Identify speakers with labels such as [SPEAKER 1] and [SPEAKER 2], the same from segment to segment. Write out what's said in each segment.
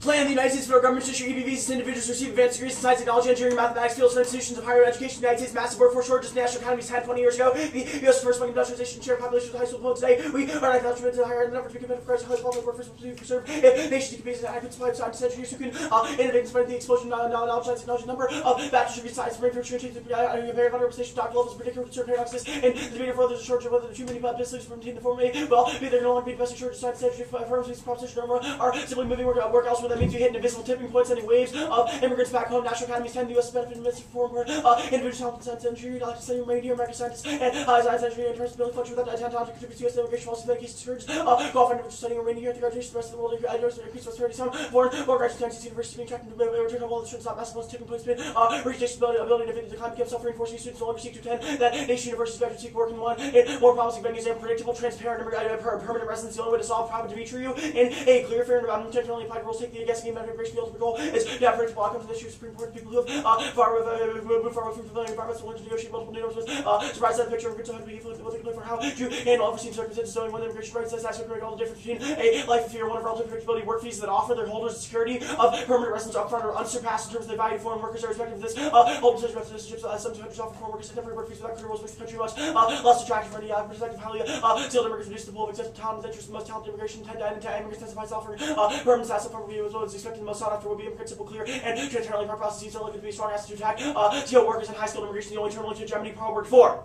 [SPEAKER 1] Plan the United States federal government to issue EB visas to individuals who receive advanced degrees in science, technology, engineering, mathematics, fields, and institutions of higher education. The United States massive workforce shortages, national economies 10, 20 years ago. The U.S. first among industrialization share population of high school people today. We are not contributing to higher number to be competitive price, highest quality workforce will be preserved. If nations can be an adequate supply of science engineers who can innovate and spread the explosion of knowledge, science, technology, number of bachelor's degrees, science, manufacturing, a very high representation of doctor levels, particular concern paradoxes, and the debate for there's a shortage of whether the too many businesses from the form A will be there no longer be the best shortage of science, engineering firms, these proposition number are simply moving work elsewhere. That means we hit an invisible tipping point, sending waves of immigrants back home. National economies 10, the U.S. benefit from reform where individuals help in science engineering, knowledge studying radio, American scientists, and science engineering in terms of building function without the talent to contribute to U.S. immigration policy, medication surge, qualified individuals studying or remaining here at the graduation, the rest of the world, increased prosperity, some foreign graduates at universities being tracked into return of all the students, not massive tipping points, reach ability to fit the climate gap, suffering, forcing students no longer seek to attend that nation universities graduates seek work in one in more promising venues and predictable, transparent, permanent residence. The only way to solve the problem to be true in a clear, fair, and intentionally applied rules take the against game immigration. The ultimate goal is to have predictable outcomes on this issue. Supreme Court people who have moved far away from familiar environments, willing to negotiate multiple norms with surprise that picture of good to be what they can play for how to handle unforeseen circumstances, knowing when the immigration rights says that's all the difference between a life of fear, one of relative predictability, work fees that offer their holders the security of permanent residence upfront are unsurpassed in terms of the value foreign workers are respected for this. Holding such relationships, some countries offer foreign workers temporary work fees without clear rules makes the country much less attractive for any perspective. Highly skilled immigrants reduce the pool of accepted talent and interest. The most talented immigration tend to immigrants testify offering permanent status upfront review as well as expected. The most sought after will be immigrants simple, clear, and transparently our processes are looking to be a strong asset to attack skilled workers and high skilled immigration. The only terminal to Germany probably 4.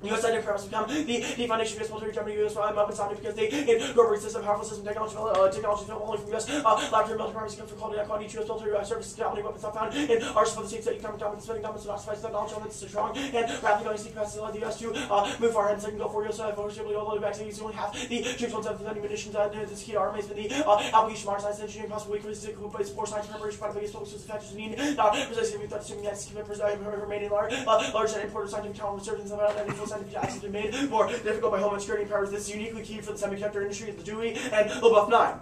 [SPEAKER 1] U.S. idea perhaps become the foundation of U.S. military. Germany, U.S. weapons sounding because they incorporate system, powerful system, technology developed only from U.S. laboratory military armies come for quality, not quantity. U.S. military services, technology, weapons not found in arsenals of the states that economic dominance, spending dominance, not suffice technology elements to strong and rapidly going to seek capacity allowed the U.S. to move far ahead and second go for U.S. forcibly all the way back to only half the troops on the munitions this key armies for the application of modern science engineering possible weaknesses to explore science preparation by the biggest focus of factors of need not precisely without assuming that remaining large and important scientific talent research and scientific access to be made more difficult by Homeland Security powers. This is uniquely key for the semiconductor industry, the Dewey and LaBeouf 9.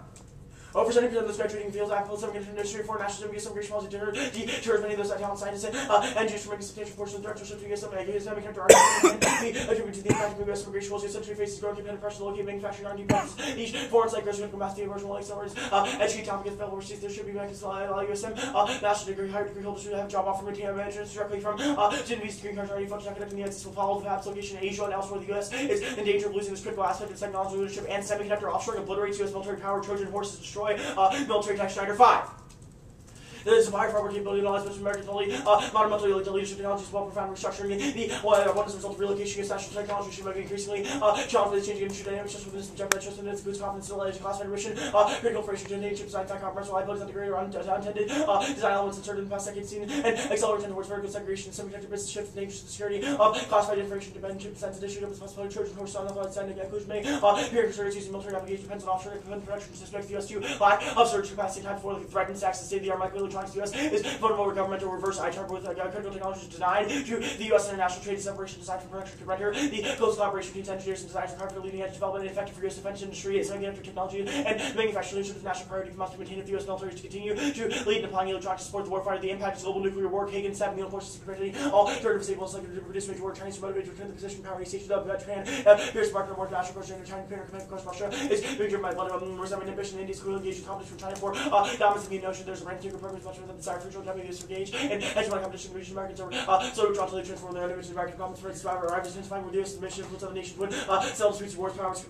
[SPEAKER 1] Over 70% of those graduating fields applicable to the semiconductor industry for national immigration policy deters many of those talent scientists and engineers from making substantial portion of the threats to U.S. semiconductor R&D and attributed to the impact of U.S. immigration policy. Essentially faces growing competitive pressure to locate manufacturing R&D processes. Each foreign site grows critical mass data version will accelerate educate top against available overseas. There should be mechanisms to allow USM national degree, higher degree holders to have job offer maintain managers directly from student visa degree cards already function academic in the United States will follow the paths location in Asia and elsewhere. The U.S. is in danger of losing this critical aspect of technology leadership and semiconductor offshoring obliterates U.S. military power. Trojan horses destroy military tech. Schneider 5. The supplier forward capability knowledge which American only modern multi leadership technologies while profound restructuring the what as a result of relocation against national technology should be increasingly challenged with changing industry dynamics just within this jeopardy trust and its goods confidence in knowledge classified mission critical for engineering chip design fact compromise liabilities on degree or unintended design elements inserted in the past decade seen and accelerating towards vertical segregation semiconductor business shift dangerous to the security of classified information dependent chip sense addition of responsibility Trojan horse on the side of inclusion may period concerns using military application depends on offshore and production to expect the U.S. to lack of surge capacity time for the threatened access to state-of-the-art microelectronics. The U.S. is vulnerable to governmental reverse I-target with critical technologies denied to the U.S. international trade separation designed for production to render the close collaboration between engineers and designers required for leading edge development and effective for U.S. defense industry as semiconductor technology and manufacturing leadership is national priority must be maintained if the U.S. military is to continue to lead in applying electronics to support the warfighter. The impact of global nuclear war, Kagan 7, the forces security, all alternative stable like to produce major war Chinese motivated to return the position power station of Japan, fierce market more national approach China, Japan, command across Russia is being driven by blood of resentment ambition. India's clearly engaged in competition from China for dominance in the notion there's a rank taker program much more than the desire for Japanese to engage and hegemonic competition between Americans are so to transform their enemies to American governments for its survivor arrives intensifying with the U.S. mission of other nations would sell the streets of wars powers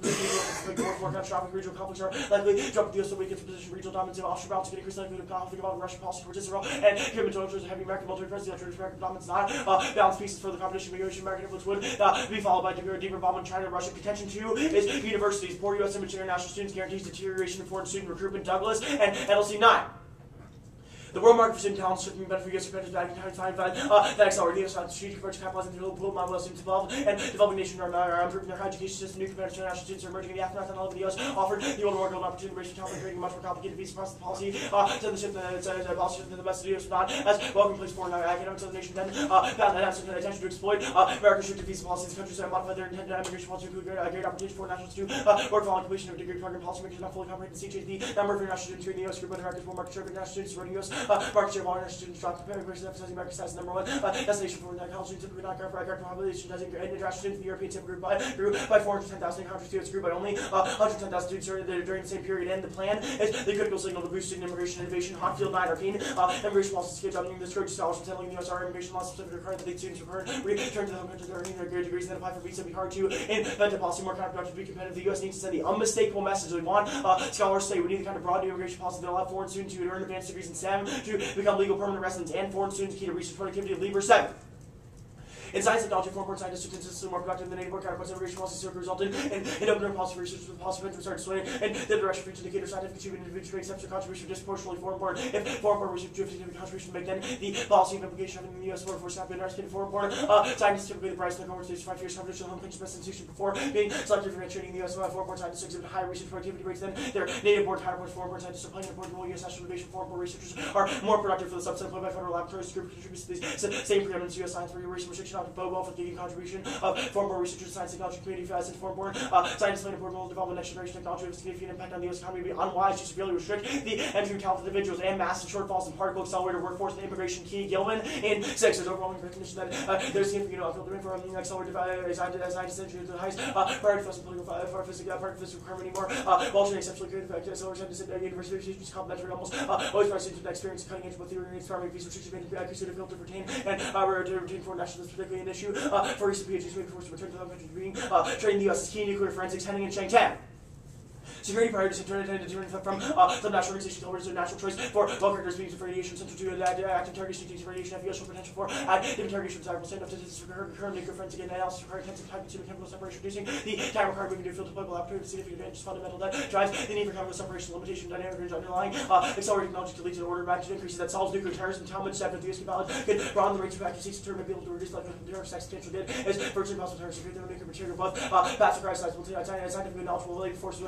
[SPEAKER 1] more catastrophic regional conflicts are likely drop the U.S. weakens position regional dominance of offshore balance get increased likelihood of conflict involving Russian policy towards Israel and Cuban towards heavy American military presence American dominance not balanced pieces for the competition negotiation American influence would be followed by deeper involvement in China and Russia. Contention 2 is universities. Poor U.S. image international students guarantees deterioration in foreign student recruitment. Douglas and LC 9. The world market for student talent should be better for U.S. competitors back in time that accelerate the U.S. strategic approach to capitalizing the global model of students involved and developing nations are improving their higher education system. New competitors international students are emerging in the aftermath and all of the U.S. offered the older world golden opportunity to raise talent and creating a much more complicated visa process policy. Send the shift the policy than the best of the U.S. not as welcome place foreign academics of the nation then found that have attention to exploit America's restrictive visa policies. Countries that modify their intended immigration policy include great opportunities for nationals to work following completion of a degree program policy makers not fully comprehend and CHD the number of international students here in the U.S. group of America's world market serving international students running U.S. Market share of all international students dropped compared to emphasizing American status number one. Destination for college students typically not current population doesn't international students in the European type grew by 410,000. Country students grew by only 110,000 students during the same period. And the plan is the critical signal to boost student immigration innovation. Hotfield 9 immigration policies keep dropping the scourge scholars from settling in the U.S. Our immigration laws specifically require that the students return to the home country earning their grade degrees and then apply for visa. Be hard to invent a policy more counterproductive to be competitive. The U.S. needs to send the unmistakable message we want. Scholars say we need the kind of broad new immigration policy that allow foreign students who earn advanced degrees in STEM to become legal permanent residents and foreign students key to research productivity of Libra 7. In science and technology, foreign scientists are consistently more productive than native born counterparts. Immigration policy circle resulted in open policy research with policy vendors started swaying in the direction for each indicator scientific achievement individuals make steps to contribution disproportionately foreign born. If foreign born research do a significant contribution to make, then the policy and implication of the U.S. workforce have been arrested foreign born. Scientists typically the price in the cohort stage 5 years competition of home country's best institution before being selected for training in the U.S. Foreign born scientists exhibit higher research productivity rates than their native born counterparts. Foreign born scientists are playing an important role in U.S. national innovation. Foreign born researchers are more productive for the subset employed by federal laboratories. Group contributes to the same preeminence U.S. science for research restriction out well for the contribution of foreign-born researchers, science technology community, since foreign-born scientists play an important role in developing next generation technology with significant impact on the U.S. economy. It would be unwise to severely restrict the entry of talented individuals and massive shortfalls in particle accelerator workforce and immigration. Key Gilman in 6. There's overwhelming recognition that there's significant demand for accelerated scientists entry to the highest priority for political physics requirement anymore. While training exceptionally creative accelerated scientists at university is complementary almost always for students with experience cutting edge with theory and experimenting visa restrictions made accuracy difficult to retain and to retain foreign nationals, particularly an issue for recent PhDs waiting forced to return to the country being trained in the U.S. key nuclear forensics heading in Shangtan. Security priorities from some national organizations towards their national choice for well characteristics of radiation central to active target techniques of radiation have useful potential for active interrogation desirable stand-up statistics for current nuclear forensic analysis required intensive time-consuming chemical separation, reducing the time required moving to a field deployable opportunity with significant advantages fundamental that drives the need for chemical separation limitation dynamic range underlying accelerated technology to lead to an order of magnitude increases that solves nuclear terrorism. Talmud said that the U.S. valid could broaden the range of accuracies to determine be able to reduce likelihood of terrorist substantial good as virtually impossible terrorist security nuclear material both passive sizable scientifically knowledgeable related forces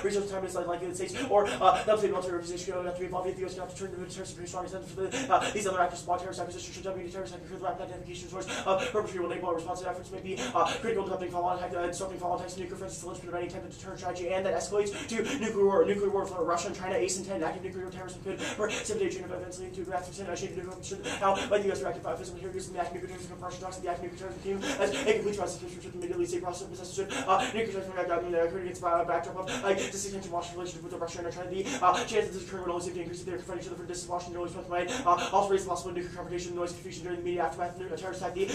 [SPEAKER 1] research time is like the United States or not military organization have to be involved in the U.S. have to turn to the terrorist pretty strong incentive for these other actors to block terrorist acquisition should W terrorist act the rapid identification source of perpetrator will enable responsive efforts may be critical to stopping follow-on attacks and nuclear fences to linchpin of any attempt to deterrent strategy and that escalates to nuclear war for Russia and China. Ace and 10 active nuclear terrorism could precipitate a chain of events leading to massive how like the U.S. reacted by physical materials and the active nuclear terrorism compression talks of the active nuclear terrorism team as a complete process which immediately say process of possessorship nuclear terrorism against backdrop of disattention Washington relationship with Russia and China. The chances of this occurring would always seem to increase if they are confronting each other from distance. Washington always went away. Also raised the possibility of nuclear confrontation, noise, confusion during the immediate aftermath of a terrorist attack. The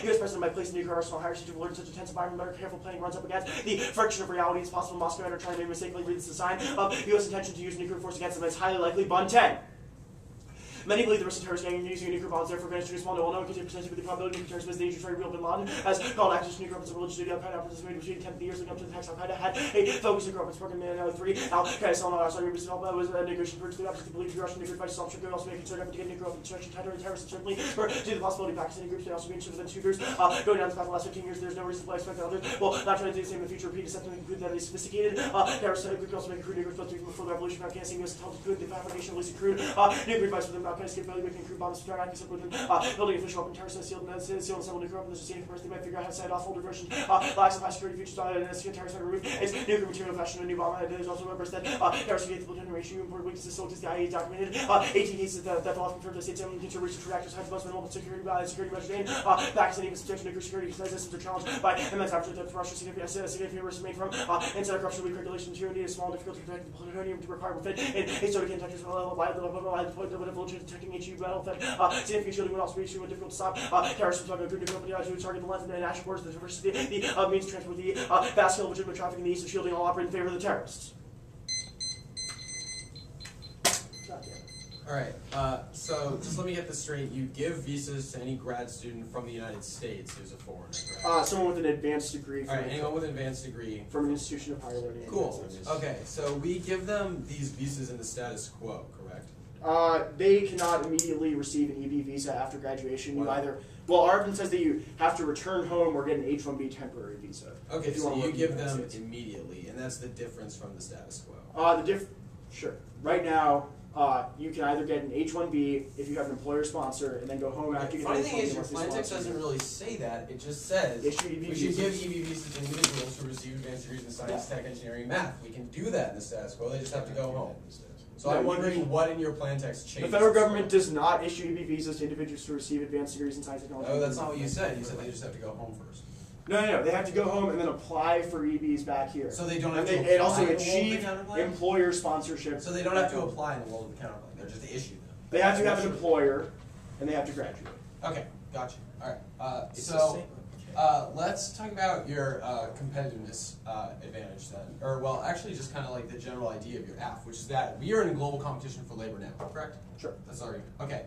[SPEAKER 1] U.S. president might place a nuclear arsenal higher siege of alert in such a tense environment that careful planning runs up against the friction of reality. It's possible Moscow and China may mistakenly read this as a sign of U.S. intention to use nuclear force against them. It's highly likely. Bun 10. Many believe the Russian terrorist gang using nuclear bombs therefore managed to do small no one can presented with the probability of nuclear terrorism as dangerous very real. Bin Laden has called actions to nuclear weapons a religious duty. Al-Qaeda operations made between 10 years leading up to the attacks. Al-Qaeda had a focused nuclear weapons program in 2003. Al-Qaeda still not outside was a negotiation purchase. The opposite believed the Russian nuclear devices could also make a concerned effort to get nuclear weapons construction tighter and terrorists certainly for due to the possibility of Pakistani groups may also be interested within 2 years. Going down this path the last 15 years, there's no reason to expect that others will not try to do the same in the future. Repeat deception conclude that a sophisticated terrorist could also make a crude nuclear supposed to be before the revolution of Afghanistan. U.S. intelligence include the fabrication of crude nuclear devices within Al-Qaeda's capability making crude bombs to Iraq except within building official weapon terrorists sealed and several nuclear weapons. There's a first they might figure out how to set off older versions. Lacks of high security features and terrorists might remove its nuclear material fashion a new bomb. There's also members that terrorists create the generation important weaknesses so as the IA documented 18 cases that the law confirmed the state's own into research reactors has most minimal security measures in Pakistan even substantial nuclear security systems are challenged by immense opportunity that Russia significant risks made from insider corruption, weak regulation, tyranny, a small difficulty to protect the plutonium to require within in a sort of countries detecting HU battle that significant shielding would also be issue difficult to stop terrorists from talking good company to target the London and national borders the diversity the means to transport the vast scale of legitimate traffic in the east of shielding all operate in favor of the terrorists.
[SPEAKER 2] Alright, so just let me get this straight. You give visas to any grad student from the United States who's a foreigner, right?
[SPEAKER 1] Someone with an advanced degree.
[SPEAKER 2] Alright, anyone with an advanced degree.
[SPEAKER 1] From an institution of higher learning.
[SPEAKER 2] Cool. Okay, so we give them these visas in the status quo, correct?
[SPEAKER 1] They cannot immediately receive an EB visa after graduation. You either, well, Arvin says that you have to return home or get an H-1B temporary visa.
[SPEAKER 2] Okay, so you give them immediately, and that's the difference from the status quo.
[SPEAKER 1] Sure. Right now, you can either get an H-1B if you have an employer sponsor, and then go home after you get an H-1B.
[SPEAKER 2] Funny thing is, your plan text doesn't really say that. It just says we should give EB visas to individuals who receive advanced degrees in science, tech, engineering, math. We can do that in the status quo. They just have to go home. So I'm wondering what in your plan text changes.
[SPEAKER 1] The federal government does not issue EB visas to individuals to receive advanced degrees in science, technology.
[SPEAKER 2] Oh, that's not what you said. You said they just have to go home first.
[SPEAKER 1] No. They have to go home and then apply for EBs back here.
[SPEAKER 2] So they don't have to apply
[SPEAKER 1] and also
[SPEAKER 2] in the world of the
[SPEAKER 1] achieve
[SPEAKER 2] counterclaim?
[SPEAKER 1] employer sponsorship.
[SPEAKER 2] So they don't have to apply in the world of the counterclaim. They're just issued them.
[SPEAKER 1] They have to have an employer, and they have to graduate.
[SPEAKER 2] Okay, gotcha. All right.
[SPEAKER 3] It's
[SPEAKER 2] So let's talk about your competitiveness advantage then, or well, actually, just kind of like the general idea of your AF, which is that we are in a global competition for labor now. Correct?
[SPEAKER 1] Sure.
[SPEAKER 2] That's our argument. Okay.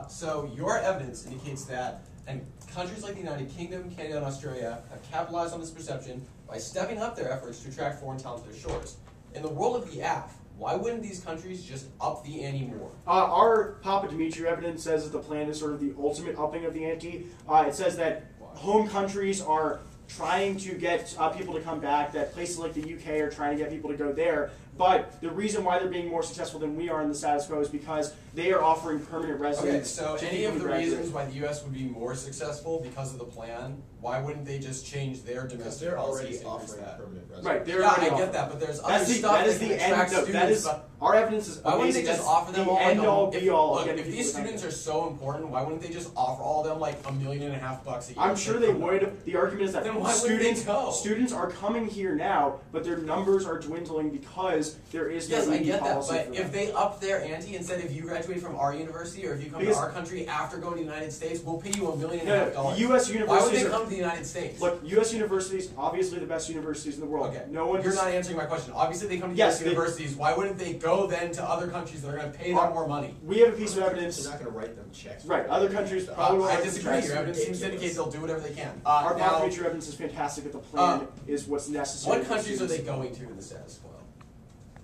[SPEAKER 2] So your evidence indicates that, and countries like the United Kingdom, Canada, and Australia have capitalized on this perception by stepping up their efforts to attract foreign talent to their shores. In the world of the AF, why wouldn't these countries just up the ante more?
[SPEAKER 1] Our Papa Dimitri evidence says that the plan is sort of the ultimate upping of the ante. It says that home countries are trying to get people to come back, that places like the UK are trying to get people to go there. But the reason why they're being more successful than we are in the status quo is because they are offering permanent residence.
[SPEAKER 2] Okay, so
[SPEAKER 1] to
[SPEAKER 2] any
[SPEAKER 1] people
[SPEAKER 2] of
[SPEAKER 1] who
[SPEAKER 2] the
[SPEAKER 1] graduate.
[SPEAKER 2] reasons why the U.S. would be more successful because of the plan, why wouldn't they just change their domestic
[SPEAKER 3] they're
[SPEAKER 2] policy
[SPEAKER 3] already
[SPEAKER 2] and increase
[SPEAKER 3] offering
[SPEAKER 2] that?
[SPEAKER 3] permanent residence.
[SPEAKER 1] Right, they're
[SPEAKER 2] Yeah,
[SPEAKER 1] already
[SPEAKER 2] I
[SPEAKER 1] offering.
[SPEAKER 2] get that, but there's other
[SPEAKER 1] That's the,
[SPEAKER 2] stuff
[SPEAKER 1] that is
[SPEAKER 2] that can
[SPEAKER 1] the
[SPEAKER 2] attract
[SPEAKER 1] end. No,
[SPEAKER 2] students.
[SPEAKER 1] that is
[SPEAKER 2] but
[SPEAKER 1] our evidence is
[SPEAKER 2] why wouldn't they
[SPEAKER 1] amazing.
[SPEAKER 2] just offer them
[SPEAKER 1] the
[SPEAKER 2] all?
[SPEAKER 1] end all be all?
[SPEAKER 2] Look,
[SPEAKER 1] getting
[SPEAKER 2] if
[SPEAKER 1] people
[SPEAKER 2] these
[SPEAKER 1] to come
[SPEAKER 2] students
[SPEAKER 1] here.
[SPEAKER 2] are so important, why wouldn't they just offer all of them like $1.5 million a year?
[SPEAKER 1] I'm sure they would. The argument is that
[SPEAKER 2] Then why wouldn't they go?
[SPEAKER 1] students are coming here now, but their numbers are dwindling because there is no
[SPEAKER 2] Yes, I
[SPEAKER 1] EB
[SPEAKER 2] get that,
[SPEAKER 1] policy
[SPEAKER 2] but
[SPEAKER 1] for
[SPEAKER 2] if
[SPEAKER 1] them.
[SPEAKER 2] they up their ante and said if you graduate from our university or if you come
[SPEAKER 1] Because-
[SPEAKER 2] to our country after going to the United States, we'll pay you $1.5 million.
[SPEAKER 1] No, U.S.
[SPEAKER 2] Why would
[SPEAKER 1] universities
[SPEAKER 2] they
[SPEAKER 1] are,
[SPEAKER 2] come to the United States?
[SPEAKER 1] look, U.S. universities, obviously the best universities in the world.
[SPEAKER 2] Okay,
[SPEAKER 1] No one
[SPEAKER 2] you're not answering my question. Obviously, they come to
[SPEAKER 1] Yes,
[SPEAKER 2] U.S.
[SPEAKER 1] they-
[SPEAKER 2] universities. Why wouldn't they go then to other countries that are going to pay them more money?
[SPEAKER 1] We have a piece of evidence.
[SPEAKER 3] They're not going to write them checks.
[SPEAKER 1] Right, other countries probably will
[SPEAKER 2] I
[SPEAKER 1] write
[SPEAKER 2] disagree.
[SPEAKER 1] checks.
[SPEAKER 2] Your evidence seems to indicate they'll do whatever they can.
[SPEAKER 1] Our
[SPEAKER 2] Now,
[SPEAKER 1] Papa evidence is fantastic that the plan is what's necessary.
[SPEAKER 2] what
[SPEAKER 1] for
[SPEAKER 2] countries are they
[SPEAKER 1] students.
[SPEAKER 2] going to in the status quo?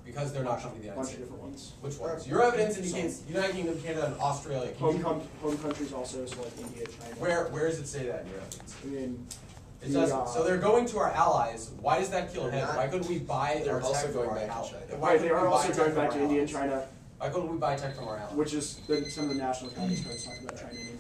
[SPEAKER 2] Because they're not coming to the
[SPEAKER 1] A
[SPEAKER 2] United
[SPEAKER 1] bunch of
[SPEAKER 2] States.
[SPEAKER 1] different ones.
[SPEAKER 2] Which ones? Your evidence indicates United Kingdom, Canada, and Australia. Can you-
[SPEAKER 1] Home countries also, so like India, China.
[SPEAKER 2] Where does it say that in your evidence?
[SPEAKER 1] I mean,
[SPEAKER 2] It doesn't. So they're going to our allies. Why does that kill
[SPEAKER 3] They're
[SPEAKER 2] heads?
[SPEAKER 3] not-
[SPEAKER 2] Why couldn't we buy
[SPEAKER 3] they're
[SPEAKER 2] our tech
[SPEAKER 3] also
[SPEAKER 2] from
[SPEAKER 3] going
[SPEAKER 2] our
[SPEAKER 3] back to
[SPEAKER 2] allies?
[SPEAKER 3] China.
[SPEAKER 2] Why
[SPEAKER 1] right, they
[SPEAKER 2] couldn't
[SPEAKER 1] are
[SPEAKER 2] we buy
[SPEAKER 1] also
[SPEAKER 2] tech
[SPEAKER 1] going
[SPEAKER 2] from
[SPEAKER 1] back
[SPEAKER 2] our
[SPEAKER 1] to India and
[SPEAKER 2] allies?
[SPEAKER 1] China,
[SPEAKER 2] Why couldn't we buy tech from our allies?
[SPEAKER 1] which is some of the national accounting cards talking about China and India.